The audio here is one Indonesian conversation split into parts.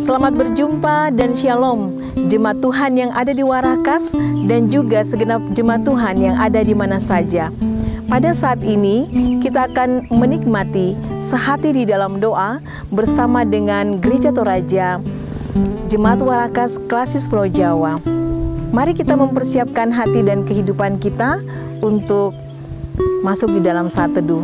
Selamat berjumpa dan shalom jemaat Tuhan yang ada di Warakas dan juga segenap jemaat Tuhan yang ada di mana saja. Pada saat ini kita akan menikmati sehati di dalam doa bersama dengan Gereja Toraja Jemaat Warakas Klasis Pulau Jawa. Mari kita mempersiapkan hati dan kehidupan kita untuk masuk di dalam saat teduh.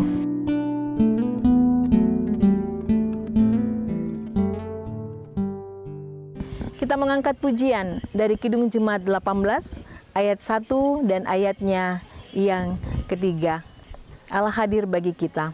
Kita mengangkat pujian dari Kidung Jemaat 18 ayat 1 dan ayatnya yang ketiga. Allah hadir bagi kita.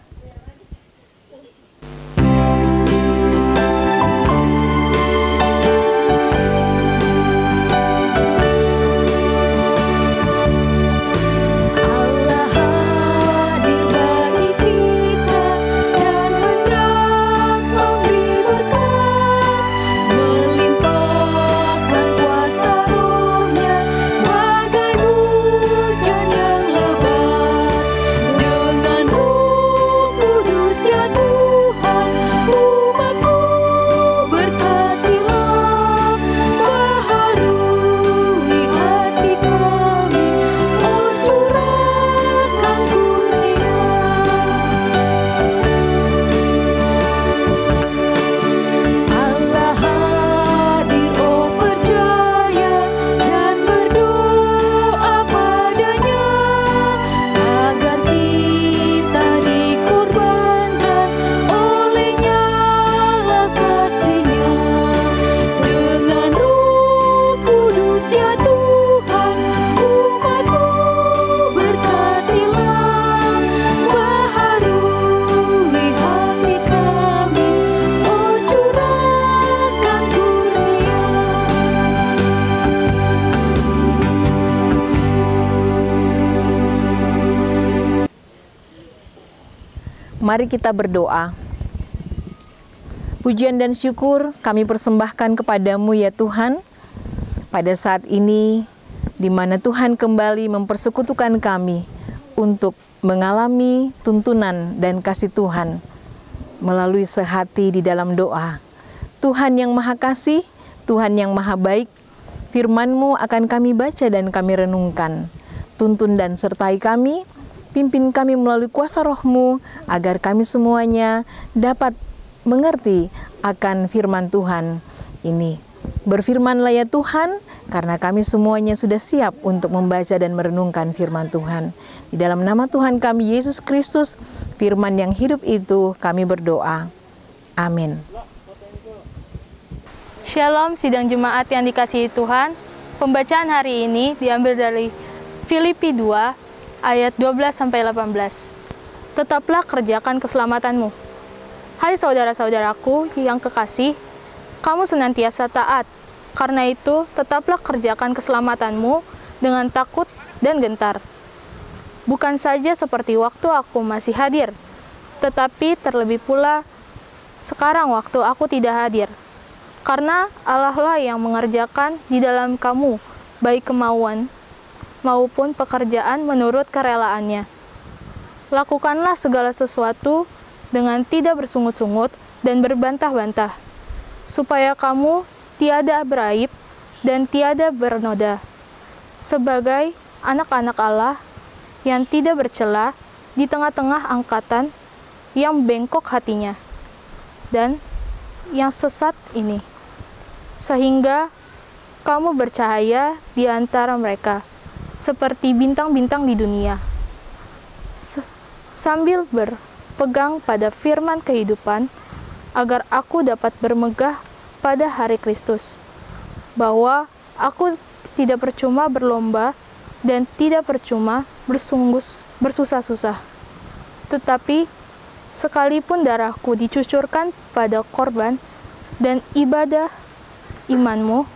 Mari kita berdoa. Pujian dan syukur kami persembahkan kepadamu ya Tuhan, pada saat ini di mana Tuhan kembali mempersekutukan kami untuk mengalami tuntunan dan kasih Tuhan melalui sehati di dalam doa. Tuhan yang Maha Kasih, Tuhan yang Maha Baik, firman-Mu akan kami baca dan kami renungkan. Tuntun dan sertai kami, pimpin kami melalui kuasa Roh-Mu, agar kami semuanya dapat mengerti akan firman Tuhan ini. Berfirmanlah ya Tuhan, karena kami semuanya sudah siap untuk membaca dan merenungkan firman Tuhan. Di dalam nama Tuhan kami, Yesus Kristus, firman yang hidup itu kami berdoa. Amin. Shalom sidang jemaat yang dikasihi Tuhan. Pembacaan hari ini diambil dari Filipi 2, ayat 12-18. Tetaplah kerjakan keselamatanmu. Hai saudara-saudaraku yang kekasih, kamu senantiasa taat. Karena itu, tetaplah kerjakan keselamatanmu dengan takut dan gentar. Bukan saja seperti waktu aku masih hadir, tetapi terlebih pula sekarang waktu aku tidak hadir. Karena Allah lah yang mengerjakan di dalam kamu, baik kemauan maupun pekerjaan menurut kerelaannya. Lakukanlah segala sesuatu dengan tidak bersungut-sungut dan berbantah-bantah, supaya kamu tiada beraib dan tiada bernoda, sebagai anak-anak Allah yang tidak bercela di tengah-tengah angkatan yang bengkok hatinya dan yang sesat ini, sehingga kamu bercahaya di antara mereka, seperti bintang-bintang di dunia, sambil berpegang pada firman kehidupan, agar aku dapat bermegah pada hari Kristus, bahwa aku tidak percuma berlomba dan tidak percuma bersusah-susah, tetapi sekalipun darahku dicucurkan pada korban dan ibadah imanmu,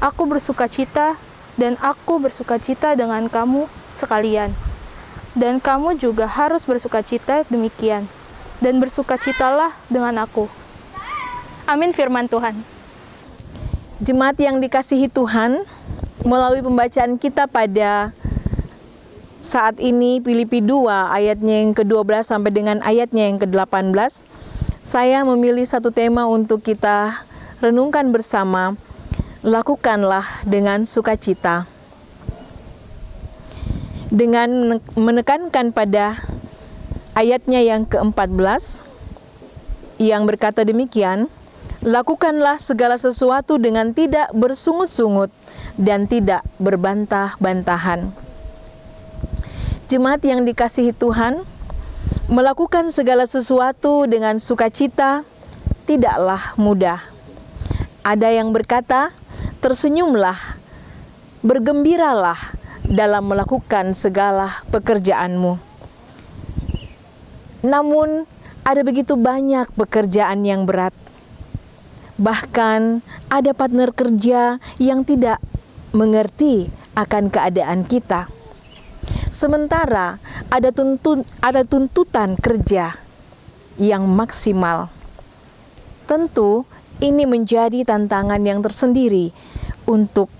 aku bersukacita. Dan aku bersukacita dengan kamu sekalian. Dan kamu juga harus bersukacita demikian. Dan bersukacitalah dengan aku. Amin firman Tuhan. Jemaat yang dikasihi Tuhan, melalui pembacaan kita pada saat ini Filipi 2 ayatnya yang ke-12 sampai dengan ayatnya yang ke-18, saya memilih satu tema untuk kita renungkan bersama, lakukanlah dengan sukacita. Dengan menekankan pada ayatnya yang ke-14 yang berkata demikian, lakukanlah segala sesuatu dengan tidak bersungut-sungut dan tidak berbantah-bantahan. Jemaat yang dikasihi Tuhan, melakukan segala sesuatu dengan sukacita tidaklah mudah. Ada yang berkata, tersenyumlah, bergembiralah dalam melakukan segala pekerjaanmu. Namun, ada begitu banyak pekerjaan yang berat. Bahkan, ada partner kerja yang tidak mengerti akan keadaan kita. Sementara ada tuntutan kerja yang maksimal. Tentu ini menjadi tantangan yang tersendiri untuk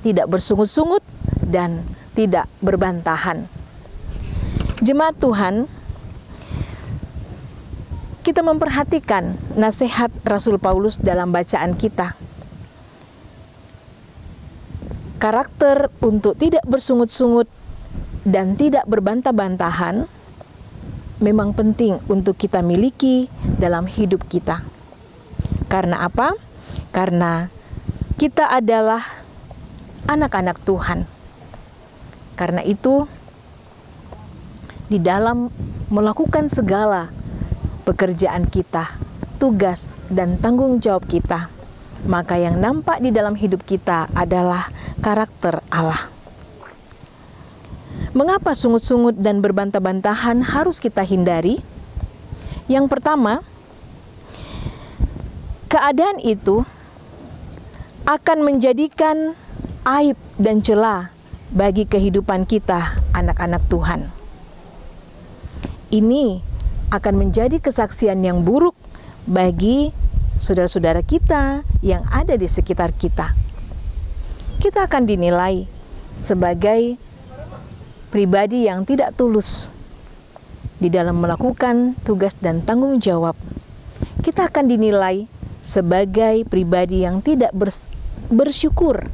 tidak bersungut-sungut dan tidak berbantahan. Jemaat Tuhan, kita memperhatikan nasihat Rasul Paulus dalam bacaan kita. Karakter untuk tidak bersungut-sungut dan tidak berbantah-bantahan memang penting untuk kita miliki dalam hidup kita. Karena apa? Karena kita adalah anak-anak Tuhan. Karena itu, di dalam melakukan segala pekerjaan kita, tugas dan tanggung jawab kita, maka yang nampak di dalam hidup kita adalah karakter Allah. Mengapa sungut-sungut dan berbantah-bantahan harus kita hindari? Yang pertama, keadaan itu akan menjadikan aib dan celah bagi kehidupan kita, anak-anak Tuhan. Ini akan menjadi kesaksian yang buruk bagi saudara-saudara kita yang ada di sekitar kita. Kita akan dinilai sebagai pribadi yang tidak tulus di dalam melakukan tugas dan tanggung jawab. Kita akan dinilai sebagai pribadi yang tidak bersyukur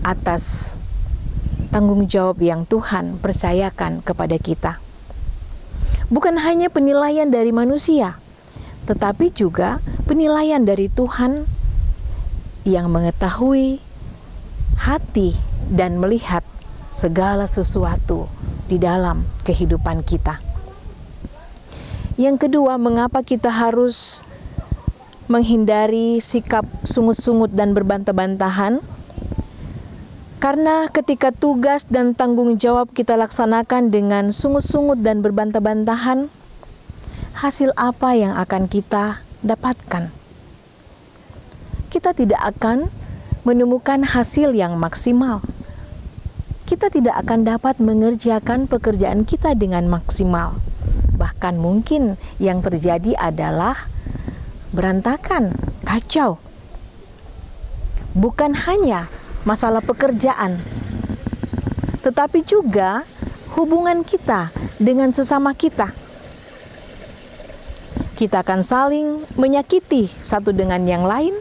atas tanggung jawab yang Tuhan percayakan kepada kita. Bukan hanya penilaian dari manusia, tetapi juga penilaian dari Tuhan yang mengetahui hati dan melihat segala sesuatu di dalam kehidupan kita. Yang kedua, mengapa kita harus menghindari sikap sungut-sungut dan berbantah-bantahan? Karena ketika tugas dan tanggung jawab kita laksanakan dengan sungut-sungut dan berbantah-bantahan, hasil apa yang akan kita dapatkan? Kita tidak akan menemukan hasil yang maksimal. Kita tidak akan dapat mengerjakan pekerjaan kita dengan maksimal. Bahkan mungkin yang terjadi adalah berantakan, kacau. Bukan hanya masalah pekerjaan, tetapi juga hubungan kita dengan sesama kita. Kita akan saling menyakiti satu dengan yang lain,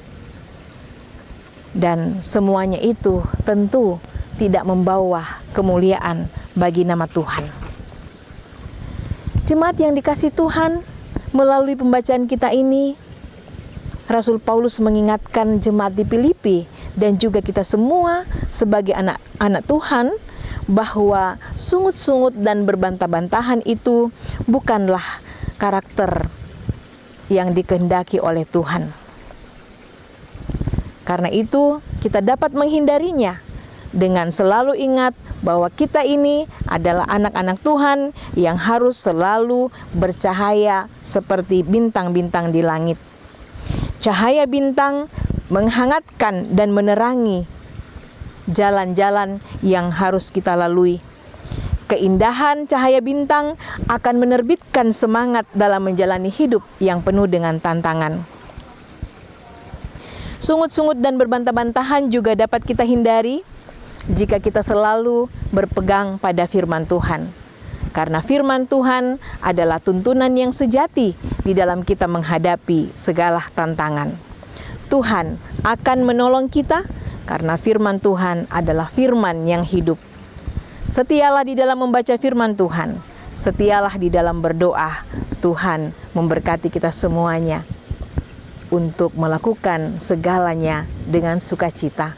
dan semuanya itu tentu tidak membawa kemuliaan bagi nama Tuhan. Jemaat yang dikasihi Tuhan, melalui pembacaan kita ini, Rasul Paulus mengingatkan jemaat di Filipi dan juga kita semua sebagai anak-anak Tuhan bahwa sungut-sungut dan berbantah-bantahan itu bukanlah karakter yang dikehendaki oleh Tuhan. Karena itu, kita dapat menghindarinya dengan selalu ingat bahwa kita ini adalah anak-anak Tuhan yang harus selalu bercahaya seperti bintang-bintang di langit. Cahaya bintang menghangatkan dan menerangi jalan-jalan yang harus kita lalui. Keindahan cahaya bintang akan menerbitkan semangat dalam menjalani hidup yang penuh dengan tantangan. Sungut-sungut dan berbantah-bantahan juga dapat kita hindari jika kita selalu berpegang pada firman Tuhan. Karena firman Tuhan adalah tuntunan yang sejati di dalam kita menghadapi segala tantangan. Tuhan akan menolong kita karena firman Tuhan adalah firman yang hidup. Setialah di dalam membaca firman Tuhan, setialah di dalam berdoa. Tuhan memberkati kita semuanya untuk melakukan segalanya dengan sukacita.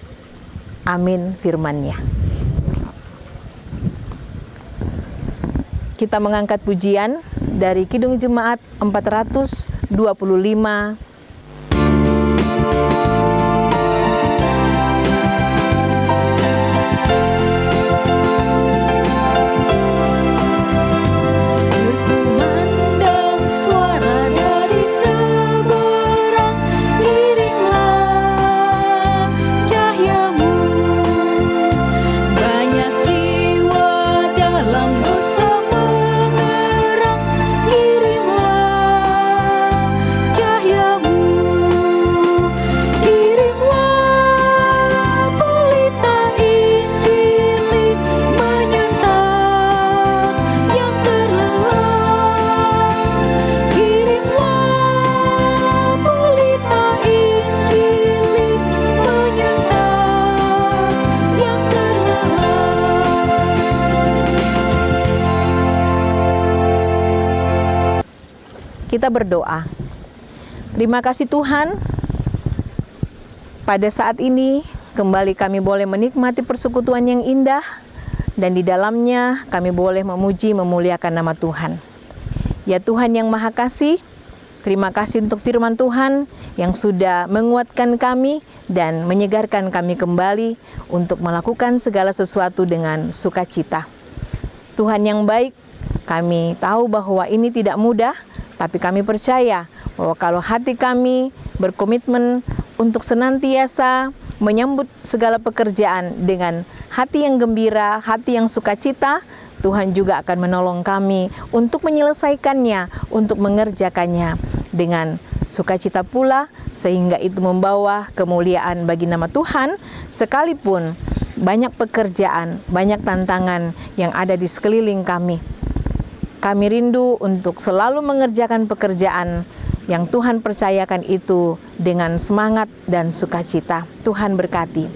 Amin firman-Nya. Kita mengangkat pujian dari Kidung Jemaat 425. Kita berdoa. Terima kasih Tuhan, pada saat ini kembali kami boleh menikmati persekutuan yang indah, dan di dalamnya kami boleh memuji memuliakan nama Tuhan. Ya Tuhan yang Maha Kasih, terima kasih untuk firman Tuhan yang sudah menguatkan kami dan menyegarkan kami kembali untuk melakukan segala sesuatu dengan sukacita. Tuhan yang baik, kami tahu bahwa ini tidak mudah, tapi kami percaya bahwa kalau hati kami berkomitmen untuk senantiasa menyambut segala pekerjaan dengan hati yang gembira, hati yang sukacita, Tuhan juga akan menolong kami untuk menyelesaikannya, untuk mengerjakannya dengan sukacita pula, sehingga itu membawa kemuliaan bagi nama Tuhan, sekalipun banyak pekerjaan, banyak tantangan yang ada di sekeliling kami. Kami rindu untuk selalu mengerjakan pekerjaan yang Tuhan percayakan itu dengan semangat dan sukacita. Tuhan berkati.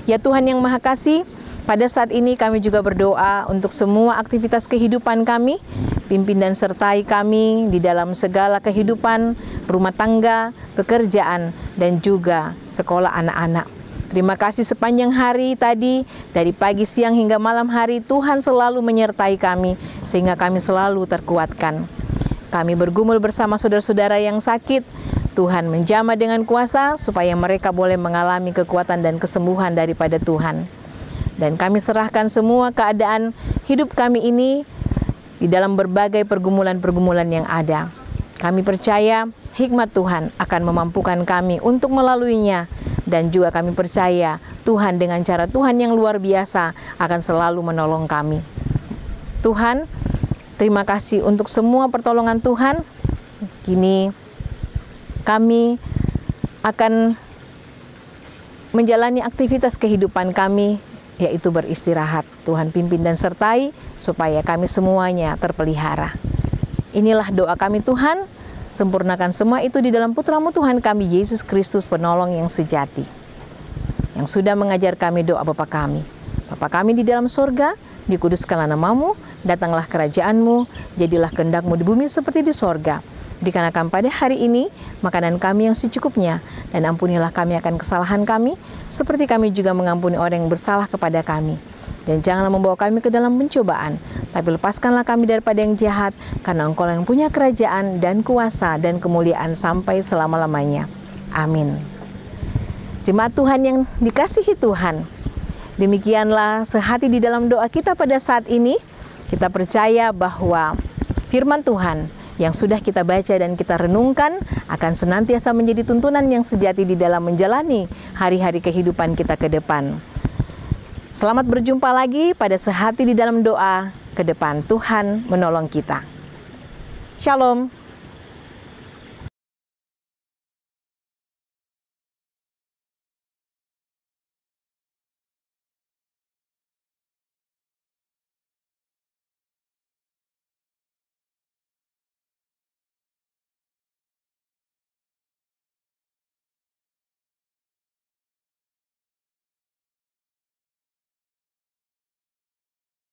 Ya Tuhan yang Maha Kasih, pada saat ini kami juga berdoa untuk semua aktivitas kehidupan kami. Pimpin dan sertai kami di dalam segala kehidupan, rumah tangga, pekerjaan, dan juga sekolah anak-anak. Terima kasih sepanjang hari tadi, dari pagi, siang, hingga malam hari, Tuhan selalu menyertai kami, sehingga kami selalu terkuatkan. Kami bergumul bersama saudara-saudara yang sakit, Tuhan menjamah dengan kuasa, supaya mereka boleh mengalami kekuatan dan kesembuhan daripada Tuhan. Dan kami serahkan semua keadaan hidup kami ini di dalam berbagai pergumulan-pergumulan yang ada. Kami percaya hikmat Tuhan akan memampukan kami untuk melaluinya, dan juga kami percaya Tuhan dengan cara Tuhan yang luar biasa akan selalu menolong kami. Tuhan, terima kasih untuk semua pertolongan Tuhan. Kini kami akan menjalani aktivitas kehidupan kami, yaitu beristirahat. Tuhan pimpin dan sertai supaya kami semuanya terpelihara. Inilah doa kami Tuhan. Sempurnakan semua itu di dalam Putra-Mu Tuhan kami, Yesus Kristus, penolong yang sejati, yang sudah mengajar kami doa Bapa kami. Bapa kami di dalam sorga, dikuduskanlah nama-Mu, datanglah kerajaan-Mu, jadilah kehendak-Mu di bumi seperti di sorga. Berikanlah kami pada hari ini makanan kami yang secukupnya, dan ampunilah kami akan kesalahan kami, seperti kami juga mengampuni orang yang bersalah kepada kami. Dan janganlah membawa kami ke dalam pencobaan, tapi lepaskanlah kami daripada yang jahat, karena Engkau yang punya kerajaan dan kuasa dan kemuliaan sampai selama-lamanya. Amin. Jemaat Tuhan yang dikasihi Tuhan, demikianlah sehati di dalam doa kita pada saat ini. Kita percaya bahwa firman Tuhan yang sudah kita baca dan kita renungkan akan senantiasa menjadi tuntunan yang sejati di dalam menjalani hari-hari kehidupan kita ke depan. Selamat berjumpa lagi pada sehati di dalam doa ke depan. Tuhan menolong kita. Shalom.